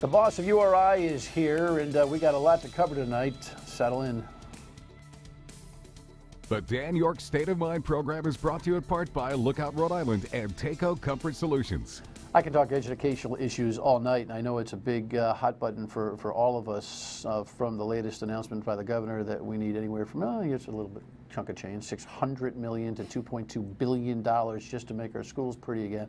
The boss of URI is here, and we got a lot to cover tonight. Settle in. The Dan York State of Mind program is brought to you in part by Lookout Rhode Island and Takeo Comfort Solutions. I can talk educational issues all night, and I know it's a big hot button for all of us from the latest announcement by the governor that we need anywhere from, it's a little bit chunk of change, $600 million to $2.2 billion just to make our schools pretty again.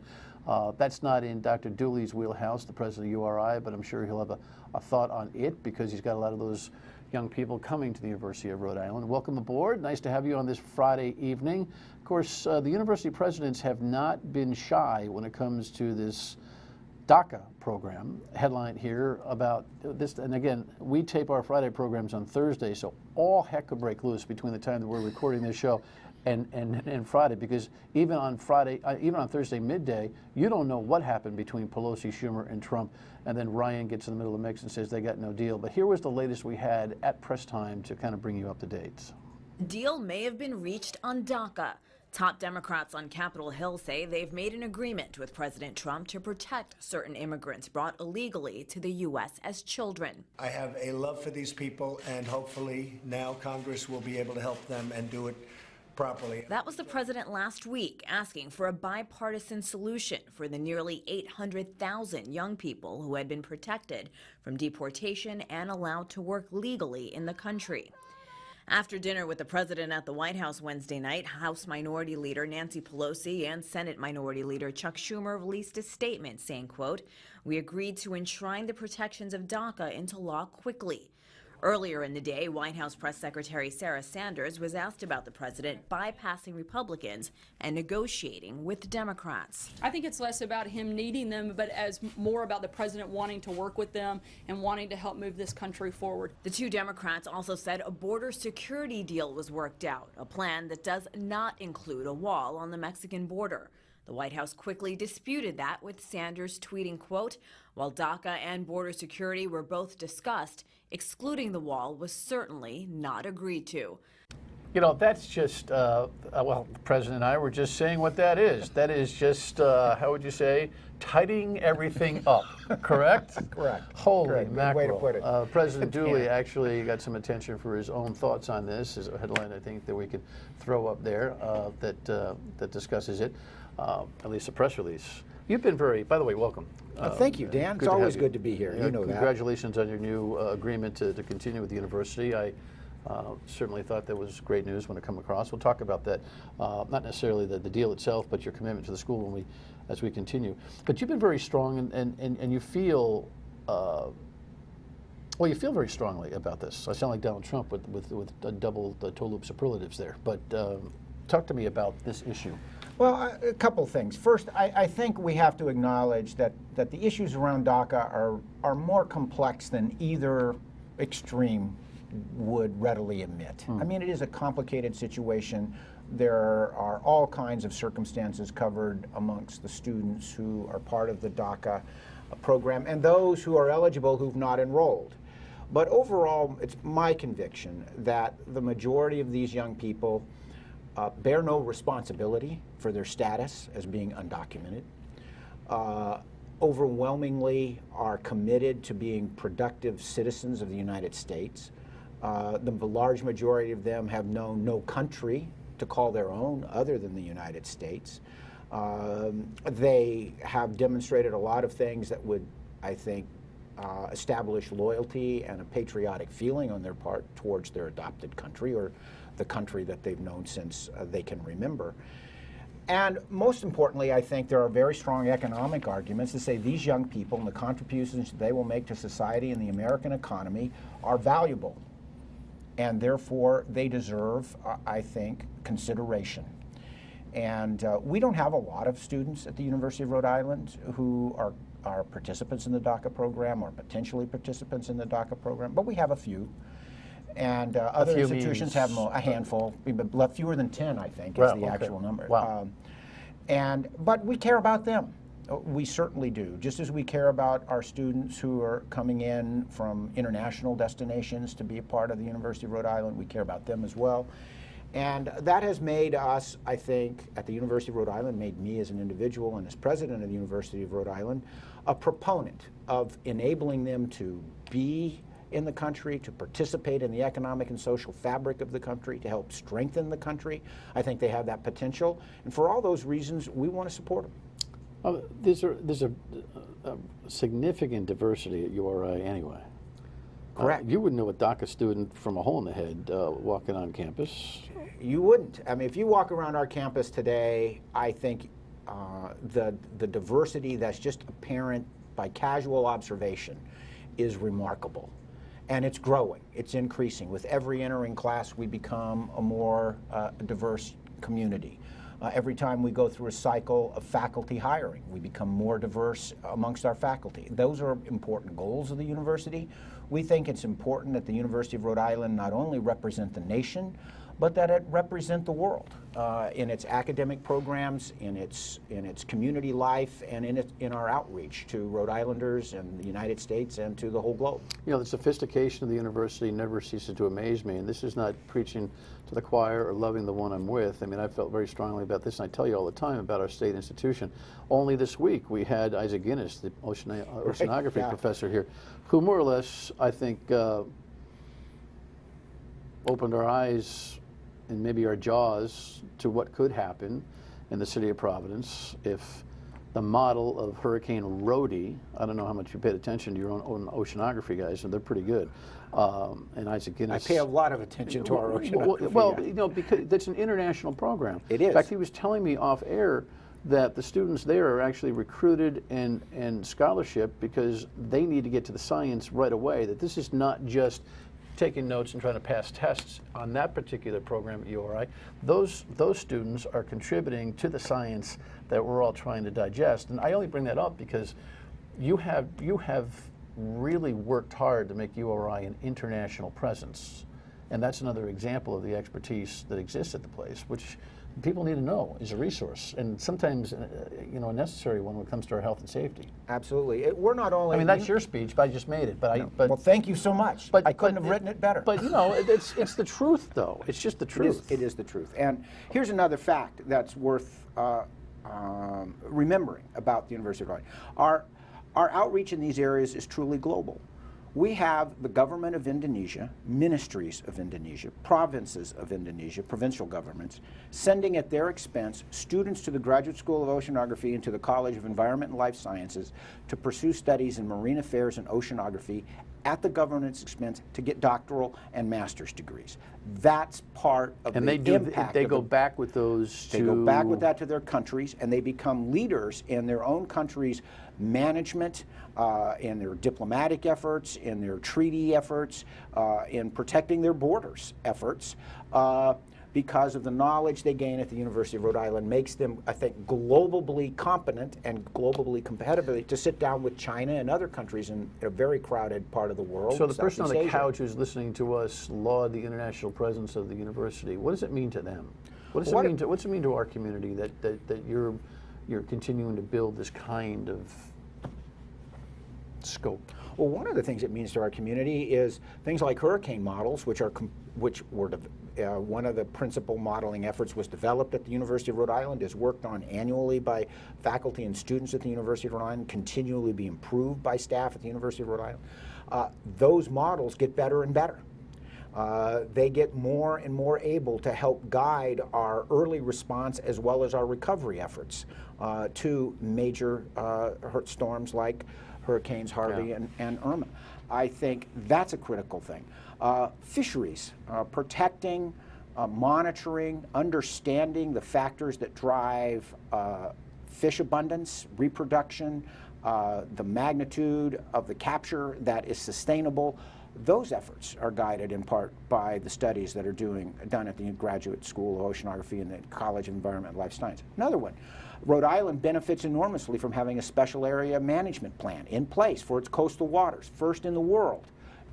That's not in Dr. Dooley's wheelhouse, the president of URI, but I'm sure he'll have a thought on it because he's got a lot of those young people coming to the University of Rhode Island. Welcome aboard. Nice to have you on this Friday evening. Of course, the university presidents have not been shy when it comes to this DACA program. Headline here about this, and again, we tape our Friday programs on Thursday, so all heck could break loose between the time that we're recording this show and Friday, because even on Thursday midday, you don't know what happened between Pelosi, Schumer, and Trump, and then Ryan gets in the middle of the mix and says they got no deal. But here was the latest we had at press time to kind of bring you up to date. Deal may have been reached on DACA. Top Democrats on Capitol Hill say they've made an agreement with President Trump to protect certain immigrants brought illegally to the U.S. as children. I have a love for these people, and hopefully now Congress will be able to help them and do it properly. That was the president last week, asking for a bipartisan solution for the nearly 800,000 young people who had been protected from deportation and allowed to work legally in the country. After dinner with the president at the White House Wednesday night, House Minority Leader Nancy Pelosi and Senate Minority Leader Chuck Schumer released a statement saying, quote, "We agreed to enshrine the protections of DACA into law quickly." Earlier in the day, White House Press Secretary Sarah Sanders was asked about the president bypassing Republicans and negotiating with Democrats. I think it's less about him needing them, but as more about the president wanting to work with them and wanting to help move this country forward. The two Democrats also said a border security deal was worked out, a plan that does not include a wall on the Mexican border. The White House quickly disputed that, with Sanders tweeting, quote, "While DACA and border security were both discussed, excluding the wall was certainly not agreed to." You know, that's just, well, the president and I were just saying what that is. That is just, how would you say, tidying everything up, correct? Correct. Holy Correct. mackerel. Way to put it. President Dooley actually got some attention for his own thoughts on this. Is a headline I think that we could throw up there that discusses it, at least a press release. You've been very, by the way, welcome. Thank you, Dan. It's always good to be here. You know that. Congratulations on your new agreement to continue with the university. I certainly thought that was great news when it came across. We'll talk about that, not necessarily the deal itself, but your commitment to the school as we continue. But you've been very strong, and you feel, well, you feel very strongly about this. I sound like Donald Trump with double the toe loop superlatives there. But talk to me about this issue. Well, a couple things. First, I think we have to acknowledge that the issues around DACA are more complex than either extreme would readily admit. I mean, it is a complicated situation. There are all kinds of circumstances covered amongst the students who are part of the DACA program and those who are eligible who've not enrolled. But overall, it's my conviction that the majority of these young people bear no responsibility for their status as being undocumented, overwhelmingly are committed to being productive citizens of the United States. The large majority of them have known no country to call their own other than the United States. They have demonstrated a lot of things that would, I think, establish loyalty and a patriotic feeling on their part towards their adopted country or the country that they've known since they can remember. And most importantly, I think there are very strong economic arguments to say these young people and the contributions they will make to society and the American economy are valuable. And therefore, they deserve, I think, consideration. And we don't have a lot of students at the University of Rhode Island who are participants in the DACA program or potentially participants in the DACA program, but we have a few. And other institutions have a handful, but fewer than 10, I think, is the actual number. Wow. But we care about them. We certainly do. Just as we care about our students who are coming in from international destinations to be a part of the University of Rhode Island, we care about them as well. And that has made us, I think, at the University of Rhode Island, made me as an individual and as president of the University of Rhode Island, a proponent of enabling them to be in the country, to participate in the economic and social fabric of the country, to help strengthen the country. I think they have that potential. And for all those reasons, we want to support them. There's a significant diversity at URI anyway. Correct. You wouldn't know a DACA student from a hole in the head walking on campus. You wouldn't. I mean, if you walk around our campus today, I think the diversity that's just apparent by casual observation is remarkable. And it's growing. It's increasing. With every entering class, we become a more diverse community. Every time we go through a cycle of faculty hiring, we become more diverse amongst our faculty. Those are important goals of the university. We think it's important that the University of Rhode Island not only represent the nation, but that it represent the world in its academic programs, in its community life, and in our outreach to Rhode Islanders and the United States and to the whole globe. You know, the sophistication of the university never ceases to amaze me, and this is not preaching to the choir or loving the one I'm with. I mean, I felt very strongly about this, and I tell you all the time about our state institution. Only this week we had Isaac Guinness, the oceanography professor here, who more or less, I think, opened our eyes and maybe our jaws to what could happen in the city of Providence if the model of Hurricane Rhode, I don't know how much you paid attention to your own oceanography guys, and they're pretty good. And Isaac Guinness. I pay a lot of attention to our oceanography. Well, you know, because that's an international program. It is. In fact, he was telling me off air that the students there are actually recruited and scholarship because they need to get to the science right away, that this is not just taking notes and trying to pass tests on that particular program at URI. Those students are contributing to the science that we're all trying to digest. And I only bring that up because you have really worked hard to make URI an international presence. And that's another example of the expertise that exists at the place, which people need to know is a resource, and sometimes, you know, a necessary one when it comes to our health and safety. Absolutely. We're not only. I mean, that's your speech, but I just made it. But well, thank you so much. I couldn't have written it better. But you know, it's the truth, though. It's just the truth. It is the truth. And here's another fact that's worth remembering about the University of Rhode Island. Our outreach in these areas is truly global. We have the government of Indonesia, ministries of Indonesia, provinces of Indonesia, provincial governments, sending at their expense students to the Graduate School of Oceanography and to the College of Environment and Life Sciences to pursue studies in marine affairs and oceanography at the government's expense to get doctoral and master's degrees. That's part of the impact. They go back with those. They go back with that to their countries, and they become leaders in their own country's management, in their diplomatic efforts, in their treaty efforts, in protecting their borders efforts, because of the knowledge they gain at the University of Rhode Island makes them, I think, globally competent and globally competitive to sit down with China and other countries in a very crowded part of the world. So the person on the couch who's listening to us laud the international presence of the university. What does it mean to them? What does it mean to, what's it mean to our community that you're continuing to build this kind of scope? Well, one of the things it means to our community is things like hurricane models, which were one of the principal modeling efforts was developed at the University of Rhode Island, is worked on annually by faculty and students at the University of Rhode Island, continually be improved by staff at the University of Rhode Island. Those models get better and better. They get more and more able to help guide our early response as well as our recovery efforts to major storms like Hurricanes Harvey and Irma. I think that's a critical thing. Fisheries, protecting, monitoring, understanding the factors that drive fish abundance, reproduction, the magnitude of the capture that is sustainable. Those efforts are guided in part by the studies that are done at the Graduate School of Oceanography and the College of Environment and Life Sciences. Another one, Rhode Island benefits enormously from having a special area management plan in place for its coastal waters, first in the world,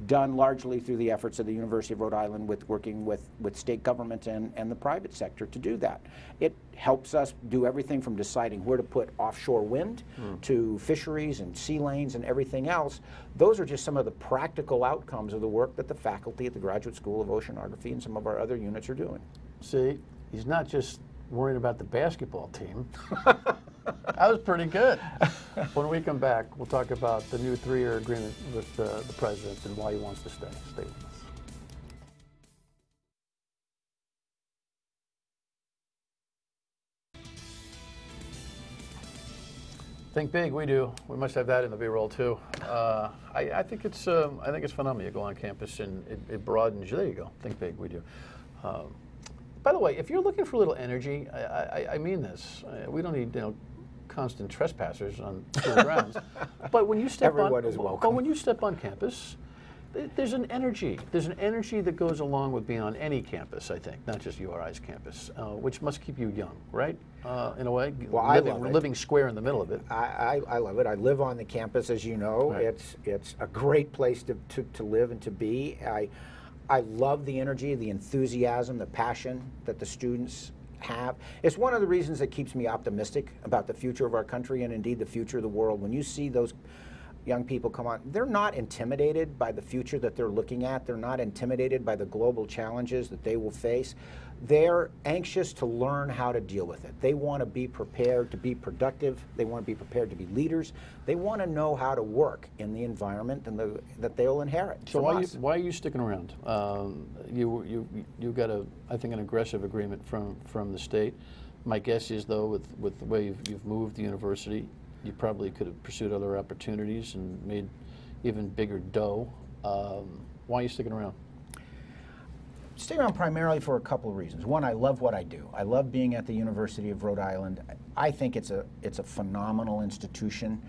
done largely through the efforts of the University of Rhode Island with working with state government and the private sector to do that. It helps us do everything from deciding where to put offshore wind to fisheries and sea lanes and everything else. Those are just some of the practical outcomes of the work that the faculty at the Graduate School of Oceanography and some of our other units are doing. See, he's not just worrying about the basketball team. That was pretty good. When we come back, we'll talk about the new 3-year agreement with the president and why he wants to stay. Stay with us. Think big, we do. We must have that in the B-roll too. I think it's phenomenal. You go on campus and it broadens you. There you go. Think big, we do. By the way, if you're looking for a little energy, I mean this. We don't need constant trespassers on school grounds. But when you step Everyone is welcome. But when you step on campus, there's an energy. There's an energy that goes along with being on any campus, I think, not just URI's campus, which must keep you young, right? In a way, well, living square in the middle of it. I love it. I live on the campus, as you know. Right. It's a great place to live and to be. I love the energy, the enthusiasm, the passion that the students have. It's one of the reasons that keeps me optimistic about the future of our country and indeed the future of the world. When you see those young people come on, they're not intimidated by the future that they're looking at. They're not intimidated by the global challenges that they will face. They're anxious to learn how to deal with it. They want to be prepared to be productive. They want to be prepared to be leaders. They want to know how to work in the environment and that they'll inherit. So why are you sticking around? You got I think an aggressive agreement from the state. My guess is though, with the way you've moved the university, you probably could have pursued other opportunities and made even bigger dough. Why are you sticking around? Stay around primarily for a couple of reasons. One, I love what I do. I love being at the University of Rhode Island. I think it's a phenomenal institution.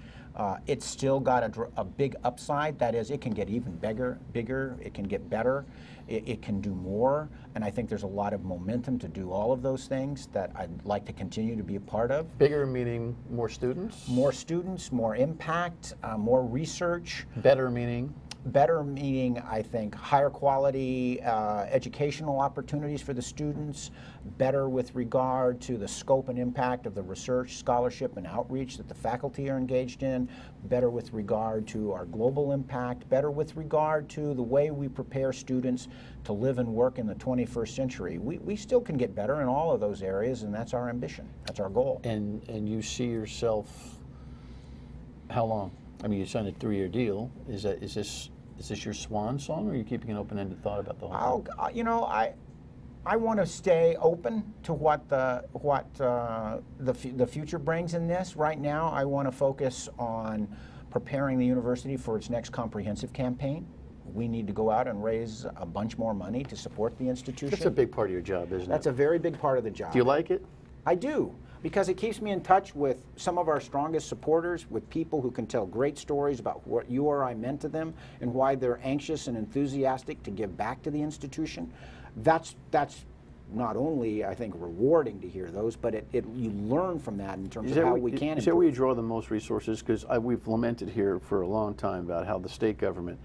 It's still got a big upside. That is, it can get even bigger. It can get better. It can do more. And I think there's a lot of momentum to do all of those things that I'd like to continue to be a part of. Bigger meaning more students? More students, more impact, more research. Better meaning? Better meaning, I think, higher quality educational opportunities for the students, better with regard to the scope and impact of the research, scholarship, and outreach that the faculty are engaged in, better with regard to our global impact, better with regard to the way we prepare students to live and work in the 21st century. We still can get better in all of those areas, and that's our ambition. That's our goal. And you see yourself, how long? I mean, you signed a 3-year deal. Is this your swan song, or are you keeping an open-ended thought about the whole thing? You know, I want to stay open to what the future brings in this. Right now, I want to focus on preparing the university for its next comprehensive campaign. We need to go out and raise a bunch more money to support the institution. That's a big part of your job, isn't it? That's a very big part of the job. Do you like it? I do, because it keeps me in touch with some of our strongest supporters, with people who can tell great stories about what URI meant to them and why they're anxious and enthusiastic to give back to the institution. That's not only, I think, rewarding to hear those, but you learn from that in terms of how we can improve. Is that where you draw the most resources? Because we've lamented here for a long time about how the state government,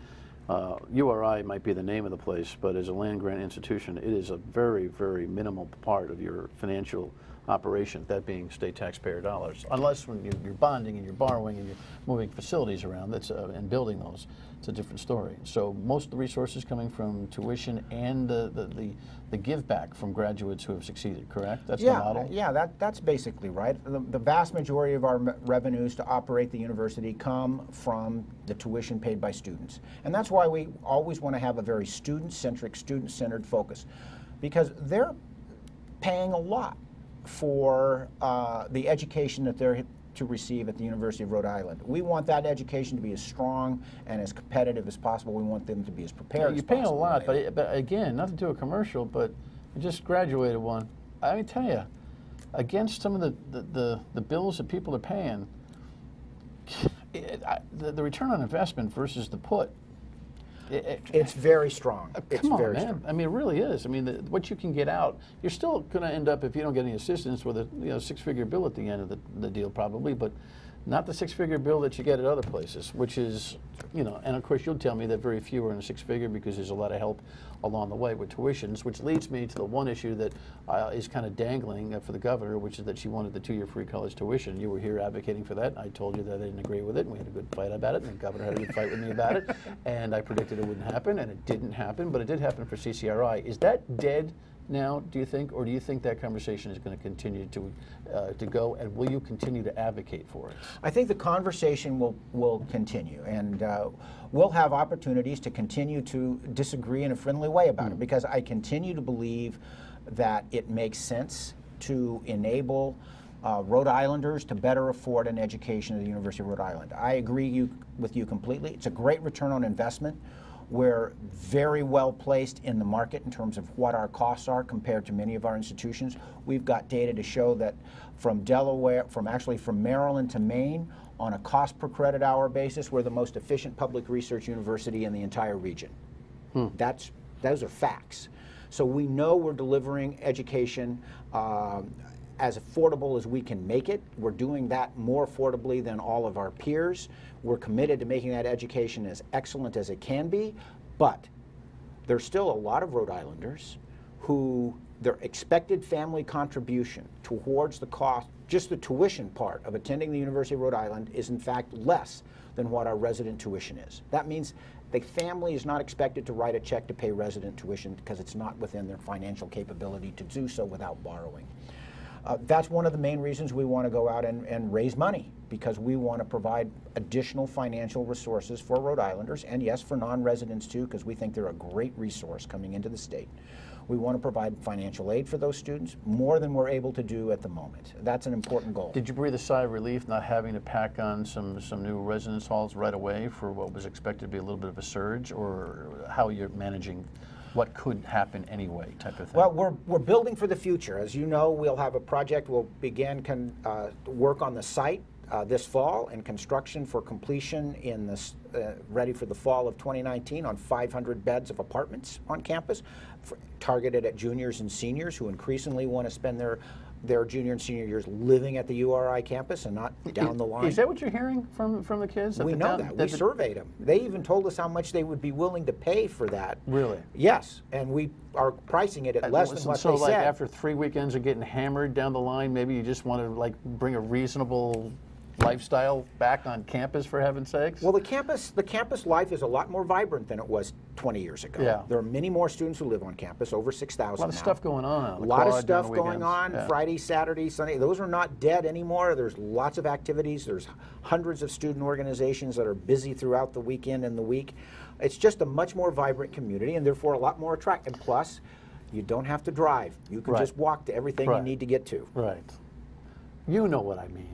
URI might be the name of the place, but as a land-grant institution, it is a very, very minimal part of your financial operation, that being state taxpayer dollars. Unless when you're bonding and you're borrowing and you're moving facilities around and building those, it's a different story. So most of the resources coming from tuition and the give back from graduates who have succeeded, correct? That's the model? Yeah, that's basically right. The vast majority of our revenues to operate the university come from the tuition paid by students. And that's why we always want to have a very student-centric, student-centered focus, because they're paying a lot for the education that they're to receive at the University of Rhode Island. We want that education to be as strong and as competitive as possible. We want them to be as prepared as possible. You're paying a lot, but again, not to do a commercial, but I just graduated one. I mean, tell you, against some of the bills that people are paying, the return on investment versus the put, it's very strong. Come on, man. Strong. I mean, it really is. I mean, what you can get out, you're still going to end up, if you don't get any assistance, with a 6-figure bill at the end of the deal, probably, but not the 6-figure bill that you get at other places, which is, and of course you'll tell me that very few are in a 6-figure because there's a lot of help along the way with tuitions, which leads me to the one issue that is kind of dangling for the governor, which is that she wanted the 2-year free college tuition. You were here advocating for that. I told you that I didn't agree with it, and we had a good fight about it, and the governor had a good fight with me about it, and I predicted it wouldn't happen, and it didn't happen, but it did happen for CCRI. Is that dead now, do you think, or do you think that conversation is going to continue to go, and will you continue to advocate for it? I think the conversation will continue, and we'll have opportunities to continue to disagree in a friendly way about it, because I continue to believe that it makes sense to enable Rhode Islanders to better afford an education at the University of Rhode Island. I agree with you completely. It's a great return on investment. We're very well placed in the market in terms of what our costs are compared to many of our institutions. We've got data to show that from Delaware, from Maryland to Maine, on a cost per credit hour basis, we're the most efficient public research university in the entire region. Those are facts. So we know we're delivering education as affordable as we can make it. We're doing that more affordably than all of our peers. We're committed to making that education as excellent as it can be, but there's still a lot of Rhode Islanders who their expected family contribution towards the cost, just the tuition part of attending the University of Rhode Island, is in fact less than what our resident tuition is. That means the family is not expected to write a check to pay resident tuition because it's not within their financial capability to do so without borrowing. That's one of the main reasons we want to go out and raise money, because we want to provide additional financial resources for Rhode Islanders, and yes, for non-residents too, because we think they're a great resource coming into the state. We want to provide financial aid for those students, more than we're able to do at the moment. That's an important goal. Did you breathe a sigh of relief not having to pack on some new residence halls right away for what was expected to be a little bit of a surge, or how you're managing what could happen anyway type of thing? Well, we're building for the future. As you know, we'll have a project. We'll begin work on the site this fall, and construction for completion in this ready for the fall of 2019 on 500 beds of apartments on campus, targeted at juniors and seniors who increasingly want to spend their junior and senior years living at the URI campus and not down the line. Is that what you're hearing from the kids? We know that. We surveyed them. They even told us how much they would be willing to pay for that. Really? Yes, and we are pricing it at less than what so they said. So like after 3 weekends of getting hammered down the line, maybe you just want to like bring a reasonable lifestyle back on campus, for heaven's sakes? Well, the campus life is a lot more vibrant than it was 20 years ago. Yeah. There are many more students who live on campus, over 6,000 now. A lot of stuff going on. A lot of stuff going on, yeah. Friday, Saturday, Sunday. Those are not dead anymore. There's lots of activities. There's hundreds of student organizations that are busy throughout the weekend and the week. It's just a much more vibrant community, and therefore a lot more attractive. And plus, you don't have to drive. You can just walk to everything you need to get to. Right. You know what I mean.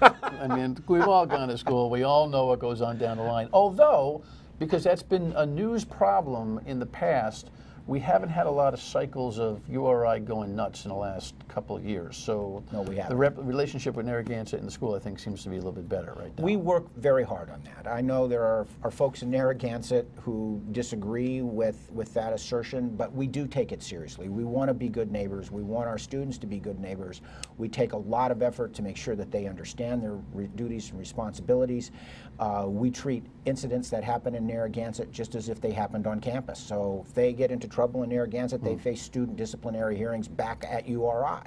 I mean, we've all gone to school. We all know what goes on down the line. Although, because that's been a news problem in the past, we haven't had a lot of cycles of URI going nuts in the last couple of years. So no, we haven't. The relationship with Narragansett in the school, I think, seems to be a little bit better right now. We work very hard on that. I know there are folks in Narragansett who disagree with that assertion, but we do take it seriously. We want to be good neighbors. We want our students to be good neighbors. We take a lot of effort to make sure that they understand their duties and responsibilities. We treat incidents that happen in Narragansett just as if they happened on campus. So if they get into trouble in Narragansett, they face student disciplinary hearings back at URI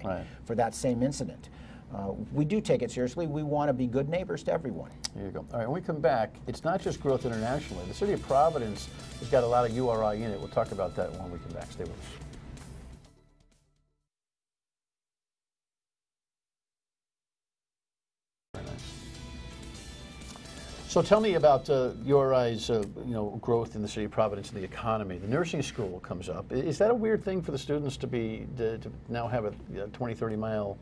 for that same incident. We do take it seriously. We want to be good neighbors to everyone. There you go. All right, when we come back, it's not just growth internationally. The city of Providence has got a lot of URI in it. We'll talk about that when we come back. Stay with us. So tell me about URI's growth in the city of Providence and the economy. The nursing school comes up. Is that a weird thing for the students to now have a 20, 30 mile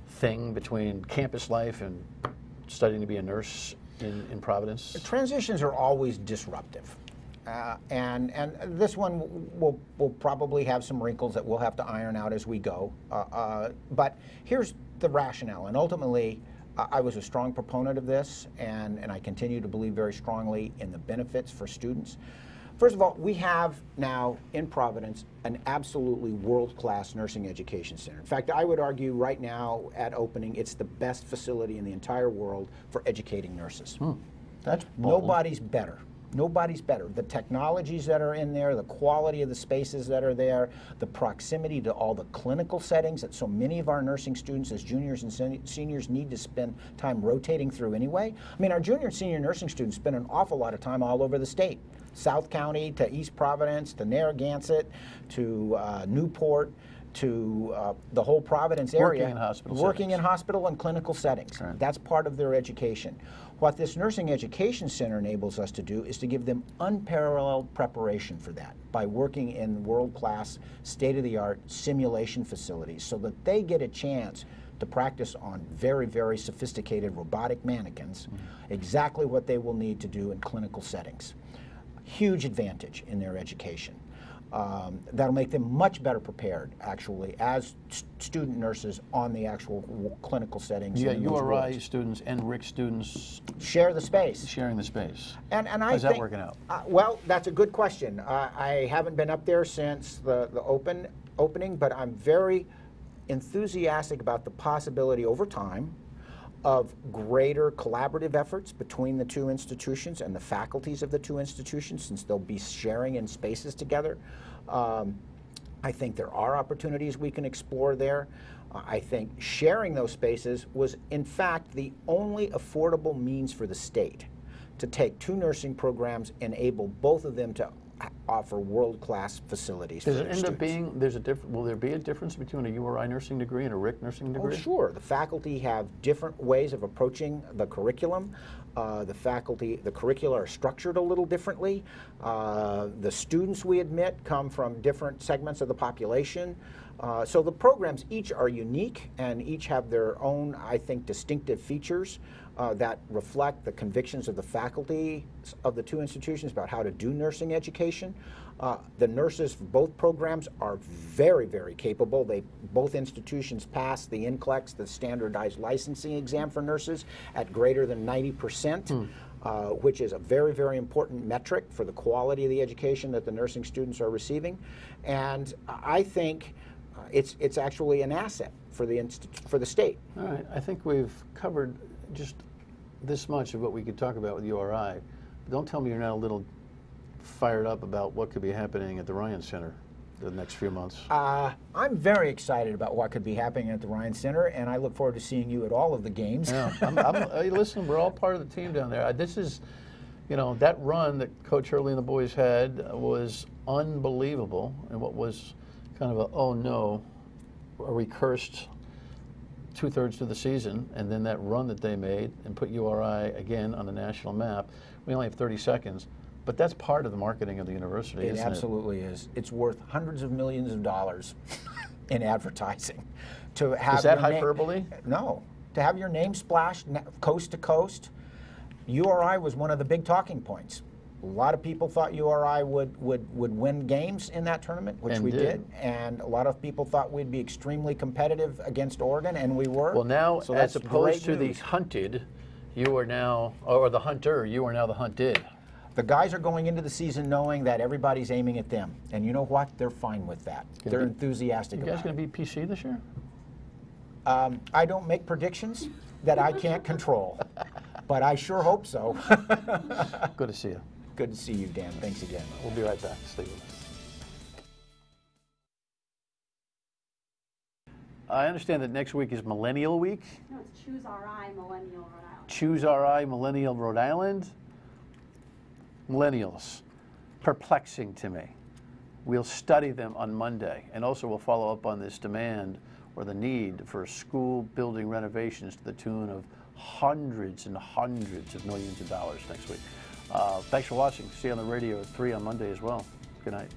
thing between campus life and studying to be a nurse in Providence? The transitions are always disruptive. And this one will probably have some wrinkles that we'll have to iron out as we go. But here's the rationale, and ultimately, I was a strong proponent of this, and I continue to believe very strongly in the benefits for students. First of all, we have now in Providence an absolutely world-class nursing education center. In fact, I would argue right now at opening, it's the best facility in the entire world for educating nurses. That's bold. Nobody's better Nobody's better. The technologies that are in there, the quality of the spaces that are there, the proximity to all the clinical settings that so many of our nursing students as juniors and seniors need to spend time rotating through anyway. I mean, our junior and senior nursing students spend an awful lot of time all over the state. South County to East Providence to Narragansett to Newport to the whole Providence area. Working in hospital Working settings. in hospital and clinical settings. Right. That's part of their education. What this Nursing Education Center enables us to do is to give them unparalleled preparation for that by working in world-class, state-of-the-art simulation facilities so that they get a chance to practice on very, very sophisticated robotic mannequins, exactly what they will need to do in clinical settings. Huge advantage in their education. That'll make them much better prepared, actually, as student nurses on the actual clinical settings. You got in those URI roles. students and RIC students Share the space. sharing the space. And I How's think, that working out? Well, that's a good question. I haven't been up there since the opening, but I'm very enthusiastic about the possibility over time of greater collaborative efforts between the two institutions and the faculties of the two institutions, since they'll be sharing in spaces together. I think there are opportunities we can explore there. I think sharing those spaces was, in fact, the only affordable means for the state to take two nursing programs, enable both of them to offer world-class facilities for Does it their end up students. being, will there be a difference between a URI nursing degree and a RIC nursing degree? Oh, sure. The faculty have different ways of approaching the curriculum. The curricula are structured a little differently. The students we admit come from different segments of the population. So the programs each are unique and each have their own, I think, distinctive features that reflect the convictions of the faculty of the two institutions about how to do nursing education. The nurses for both programs are very, very capable. Both institutions pass the NCLEX, the standardized licensing exam for nurses, at greater than 90%, which is a very, very important metric for the quality of the education that the nursing students are receiving. And I think it's actually an asset for the state. All right, I think we've covered just this much of what we could talk about with URI. Don't tell me you're not a little fired up about what could be happening at the Ryan Center the next few months. I'm very excited about what could be happening at the Ryan Center, and I look forward to seeing you at all of the games. Yeah, hey, listen, we're all part of the team down there. This is, you know, that run that Coach Hurley and the boys had was unbelievable, and what was kind of a, oh no, are we cursed two-thirds of the season, and then that run that they made and put URI again on the national map. We only have 30 seconds, but that's part of the marketing of the university, It isn't absolutely is. It's worth hundreds of millions of dollars in advertising. To have Is that your hyperbole? No. To have your name splashed coast to coast, URI was one of the big talking points. A lot of people thought URI would win games in that tournament, which we did. And a lot of people thought we'd be extremely competitive against Oregon, and we were. Well, now, so as that's opposed to great the news. hunted, you are now, or the hunter, you are now the hunted. The guys are going into the season knowing that everybody's aiming at them. And you know what? They're fine with that. They're enthusiastic You guys about it. going to be PC this year? I don't make predictions that I can't control, but I sure hope so. Good to see you. Good to see you, Dan. Thanks again. We'll be right back. Stay with us. I understand that next week is Millennial Week. No, it's Choose RI Millennial Rhode Island. Choose RI Millennial Rhode Island. Millennials, perplexing to me. We'll study them on Monday, and also we'll follow up on this demand or the need for school building renovations to the tune of hundreds and hundreds of millions of dollars next week. Thanks for watching. See you on the radio at 3 on Monday as well. Good night.